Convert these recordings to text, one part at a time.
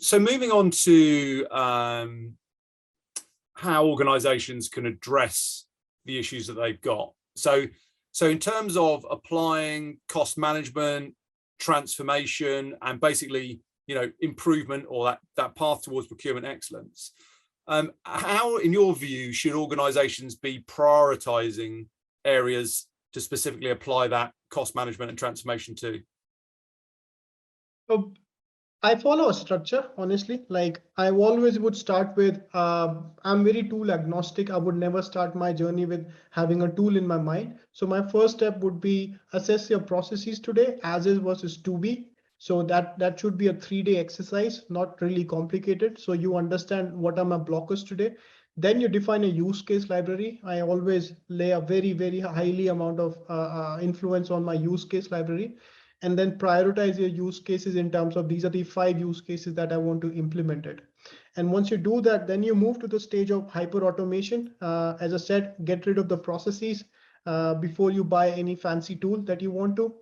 So moving on to how organizations can address the issues that they've got. So in terms of applying cost management, transformation, and basically, improvement, or that path towards procurement excellence, how, in your view, should organizations be prioritizing areas to specifically apply that cost management and transformation to? I follow a structure, honestly. Like, I always would start with, I'm very tool agnostic. I would never start my journey with having a tool in my mind. So my first step would be assess your processes today, as is versus to be. So that should be a 3-day exercise, not really complicated. So you understand what are my blockers today. Then you define a use case library. I always lay a very, very highly amount of influence on my use case library, and then prioritize your use cases in terms of these are the 5 use cases that I want to implement it. And once you do that, then you move to the stage of hyper automation. As I said, get rid of the processes before you buy any fancy tool that you want to.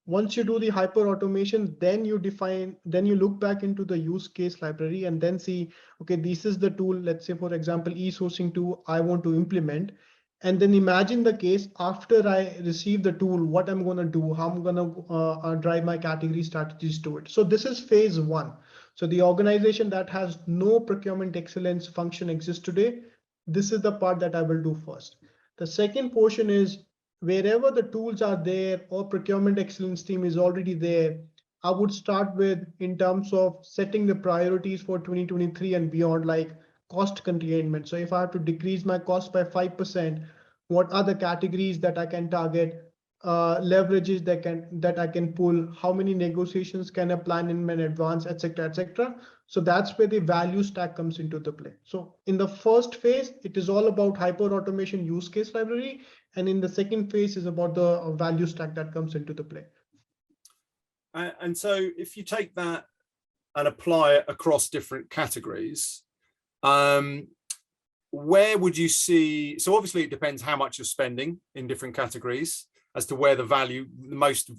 Once you do the hyper automation, then you look back into the use case library and then see, okay, this is the tool, let's say, for example, e-sourcing tool I want to implement. And then imagine the case after I receive the tool, what I'm going to do, how I'm going to drive my category strategies to it. So this is phase 1. So the organization that has no procurement excellence function exists today. This is the part that I will do first. The second portion is wherever the tools are there or procurement excellence team is already there, I would start with in terms of setting the priorities for 2023 and beyond, like cost containment. So if I have to decrease my cost by 5%, what are the categories that I can target, leverages that I can pull, how many negotiations can I plan in advance, etc., etc. So that's where the value stack comes into the play. So in the first phase, it is all about hyper automation use case library. And in the second phase is about the value stack that comes into the play. And so if you take that and apply it across different categories, where would you see, so obviously it depends how much you're spending in different categories as to where the most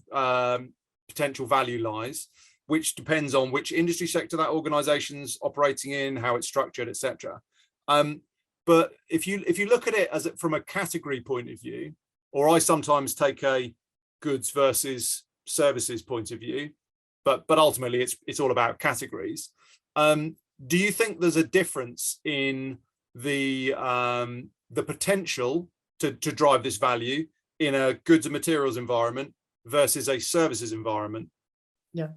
potential value lies, which depends on which industry sector that organization's operating in, how it's structured, etc. But if you look at it from a category point of view, or I sometimes take a goods versus services point of view, but ultimately it's all about categories. Do you think there's a difference in the potential to drive this value in a goods and materials environment versus a services environment? Yeah,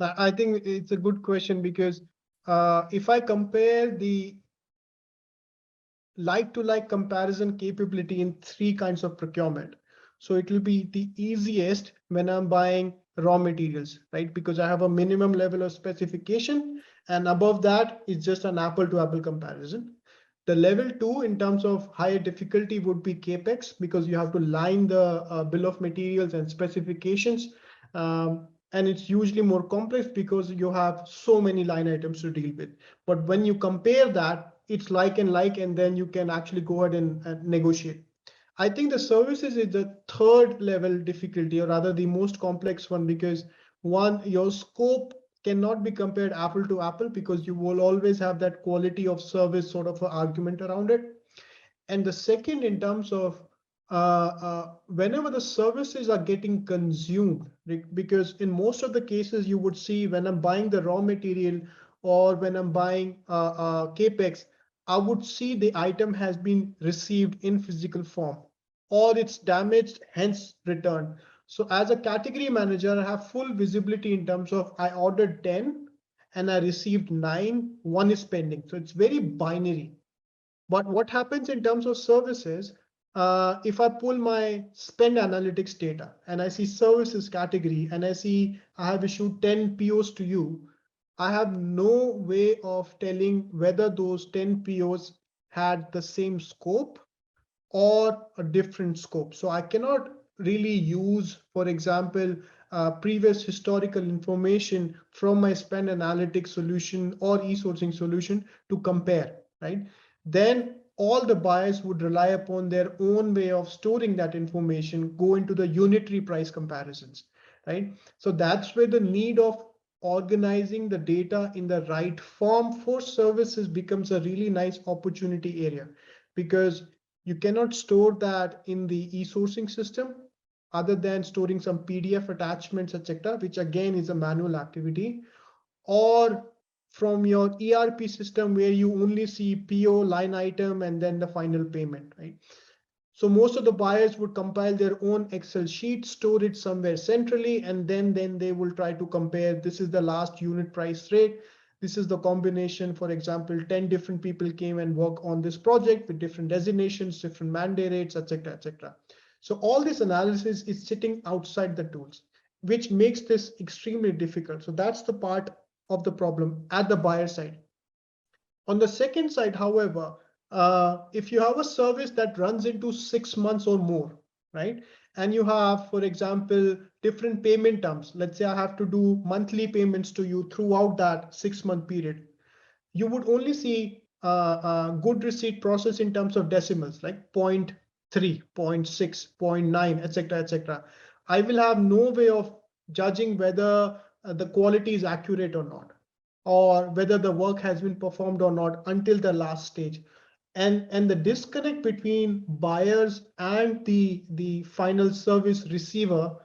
I think it's a good question, because if I compare the like-to-like comparison capability in 3 kinds of procurement, so it will be the easiest when I'm buying raw materials, right? Because I have a minimum level of specification, and above that, it's just an apple-to-apple comparison. The level 2 in terms of higher difficulty would be CapEx, because you have to line the bill of materials and specifications. And it's usually more complex because you have so many line items to deal with. But when you compare that, it's like, and then you can actually go ahead and negotiate. I think the services is the 3rd level difficulty, or rather the most complex one, because one, your scope cannot be compared apple to apple, because you will always have that quality of service sort of argument around it. And the second, in terms of whenever the services are getting consumed, because in most of the cases you would see when I'm buying the raw material or when I'm buying CapEx, I would see the item has been received in physical form or it's damaged, hence returned. So as a category manager, I have full visibility in terms of I ordered 10 and I received 9, 1 is pending. So it's very binary. But what happens in terms of services, if I pull my spend analytics data and I see services category and I see I have issued 10 POs to you, I have no way of telling whether those 10 POs had the same scope or a different scope. So I cannot really use, for example, previous historical information from my spend analytics solution or e-sourcing solution to compare, right? Then all the buyers would rely upon their own way of storing that information, go into the unitary price comparisons, right? So that's where the need of organizing the data in the right form for services becomes a really nice opportunity area, because you cannot store that in the e-sourcing system other than storing some PDF attachments, etc., which again is a manual activity, or from your ERP system where you only see PO, line item, and then the final payment, right? So most of the buyers would compile their own Excel sheet, store it somewhere centrally, and then they will try to compare. This is the last unit price rate. This is the combination. For example, 10 different people came and work on this project with different designations, different mandate rates, etc., etc. So all this analysis is sitting outside the tools, which makes this extremely difficult. So that's the part of the problem at the buyer side. On the second side, however, if you have a service that runs into 6 months or more, right? And you have, for example, different payment terms. Let's say I have to do monthly payments to you throughout that 6-month period. You would only see good receipt process in terms of decimals, like 0.3, 0.6, 0.9, etc., etc. I will have no way of judging whether the quality is accurate or not, or whether the work has been performed or not until the last stage. And the disconnect between buyers and the final service receiver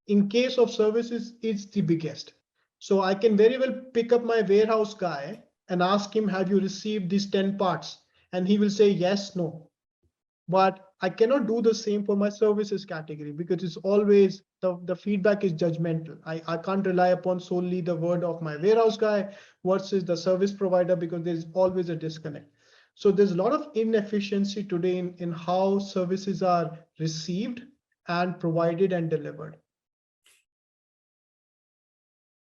in case of services is the biggest. So I can very well pick up my warehouse guy and ask him, have you received these 10 parts? And he will say yes, no. But I cannot do the same for my services category, because it's always the feedback is judgmental. I can't rely upon solely the word of my warehouse guy versus the service provider, because there's always a disconnect. So there's a lot of inefficiency today in how services are received and provided and delivered.